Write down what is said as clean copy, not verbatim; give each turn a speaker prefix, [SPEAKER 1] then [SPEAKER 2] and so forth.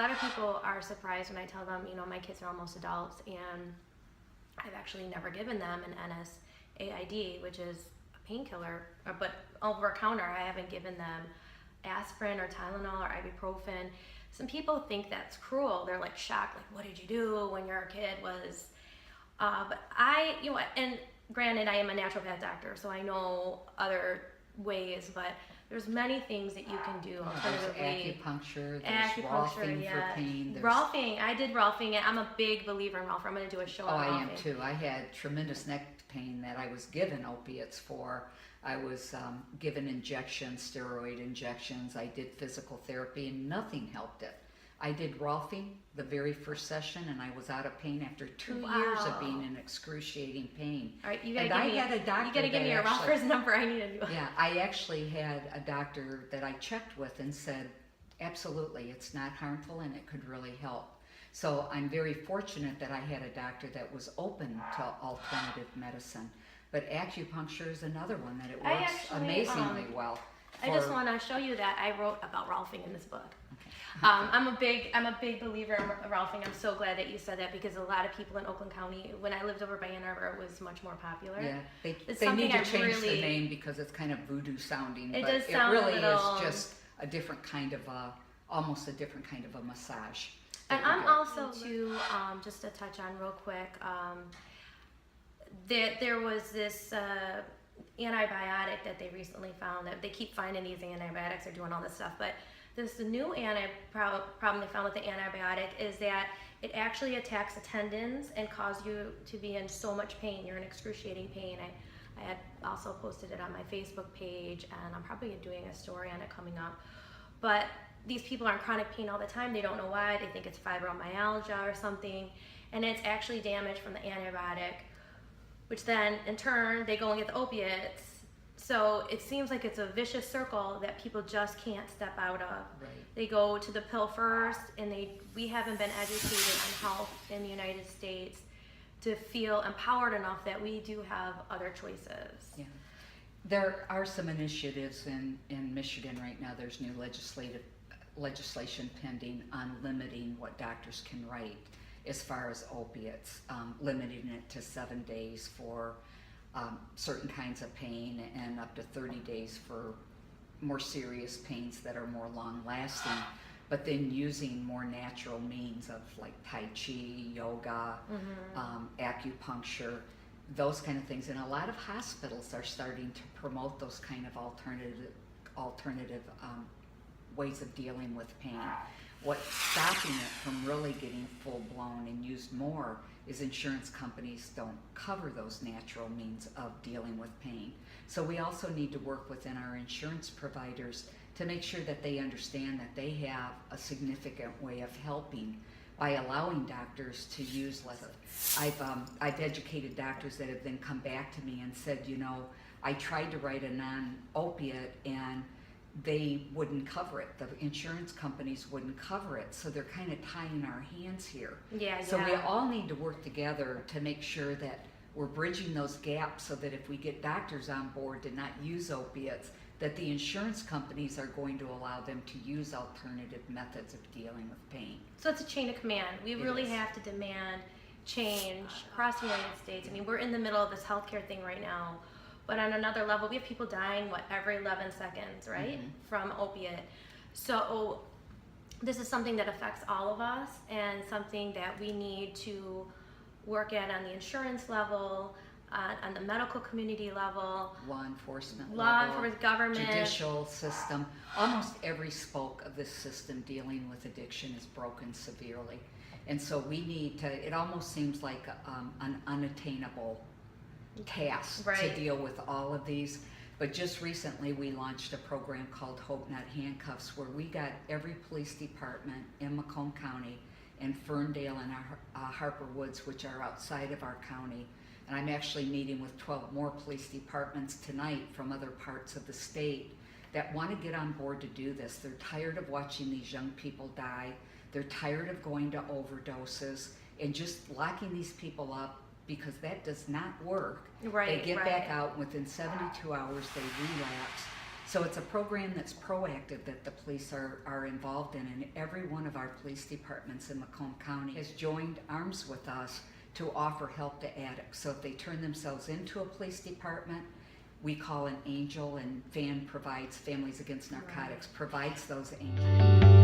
[SPEAKER 1] lot of people are surprised when I tell them, my kids are almost adults, and I've actually never given them an NSAID, which is a painkiller, but over a counter. I haven't given them aspirin or Tylenol or ibuprofen. Some people think that's cruel. They're like shocked, like, what did you do when your kid was, but and granted, I am a naturopath doctor, so I know other ways, but there's many things that you can do alternatively.
[SPEAKER 2] There's acupuncture, there's Rolfing for pain.
[SPEAKER 1] Rolfing, I did Rolfing, and I'm a big believer in Rolfing. I'm going to do a show on Rolfing.
[SPEAKER 2] I am too. I had tremendous neck pain that I was given opiates for. I was given injections, steroid injections. I did physical therapy, and nothing helped it. I did Rolfing the very first session, and I was out of pain after 2 years of being in excruciating pain.
[SPEAKER 1] All right, you gotta give me your Rolfer's number. I need to do it.
[SPEAKER 2] Yeah, I actually had a doctor that I checked with and said, absolutely, it's not harmful and it could really help. So I'm very fortunate that I had a doctor that was open to alternative medicine. But acupuncture is another one that it works amazingly well.
[SPEAKER 1] I just want to show you that I wrote about Rolfing in this book. Okay. I'm a big believer in Rolfing. I'm so glad that you said that, because a lot of people in Oakland County, when I lived over by Ann Arbor, it was much more popular.
[SPEAKER 2] Yeah, they need to change the name because it's kind of voodoo sounding.
[SPEAKER 1] It
[SPEAKER 2] but
[SPEAKER 1] does sound
[SPEAKER 2] it really is just a different kind of almost a different kind of a massage.
[SPEAKER 1] And I'm also just to touch on real quick, there was this antibiotic that they recently found, that they keep finding these antibiotics are doing all this stuff, but the new problem they found with the antibiotic is that it actually attacks the tendons and causes you to be in so much pain. You're in excruciating pain. I had also posted it on my Facebook page, and I'm probably doing a story on it coming up. But these people are in chronic pain all the time. They don't know why. They think it's fibromyalgia or something, and it's actually damage from the antibiotic, which then in turn they go and get the opiates. So it seems like it's a vicious circle that people just can't step out of.
[SPEAKER 2] Right.
[SPEAKER 1] They go to the pill first, and we haven't been educated on health in the United States to feel empowered enough that we do have other choices.
[SPEAKER 2] Yeah. There are some initiatives in Michigan right now. There's new legislation pending on limiting what doctors can write as far as opiates, limiting it to 7 days for certain kinds of pain and up to 30 days for more serious pains that are more long lasting, but then using more natural means of like Tai Chi, yoga, acupuncture, those kind of things. And a lot of hospitals are starting to promote those kind of alternative ways of dealing with pain. What's stopping it from really getting full blown and used more is insurance companies don't cover those natural means of dealing with pain. So we also need to work within our insurance providers to make sure that they understand that they have a significant way of helping by allowing doctors to use less. I've educated doctors that have then come back to me and said, I tried to write a non-opiate and they wouldn't cover it. The insurance companies wouldn't cover it, so they're kind of tying our hands here. So we all need to work together to make sure that we're bridging those gaps, so that if we get doctors on board to not use opiates, that the insurance companies are going to allow them to use alternative methods of dealing with pain.
[SPEAKER 1] So it's a chain of command. We really have to demand change across the United States. I mean, we're in the middle of this healthcare thing right now. But on another level, we have people dying, every 11 seconds, right, from opiate. So this is something that affects all of us, and something that we need to work at on the insurance level, on the medical community level,
[SPEAKER 2] law enforcement,
[SPEAKER 1] government,
[SPEAKER 2] judicial system. Almost every spoke of this system dealing with addiction is broken severely. And so we need to, it almost seems like an unattainable task to deal with all of these. But just recently we launched a program called Hope Not Handcuffs, where we got every police department in Macomb County and Ferndale and Harper Woods, which are outside of our county. And I'm actually meeting with 12 more police departments tonight from other parts of the state that want to get on board to do this. They're tired of watching these young people die. They're tired of going to overdoses and just locking these people up, because that does not work. They get back out, within 72 hours they relapse. So it's a program that's proactive that the police are involved in, and every one of our police departments in Macomb County has joined arms with us to offer help to addicts. So if they turn themselves into a police department, we call an angel, and FAN provides, Families Against Narcotics, provides those angels.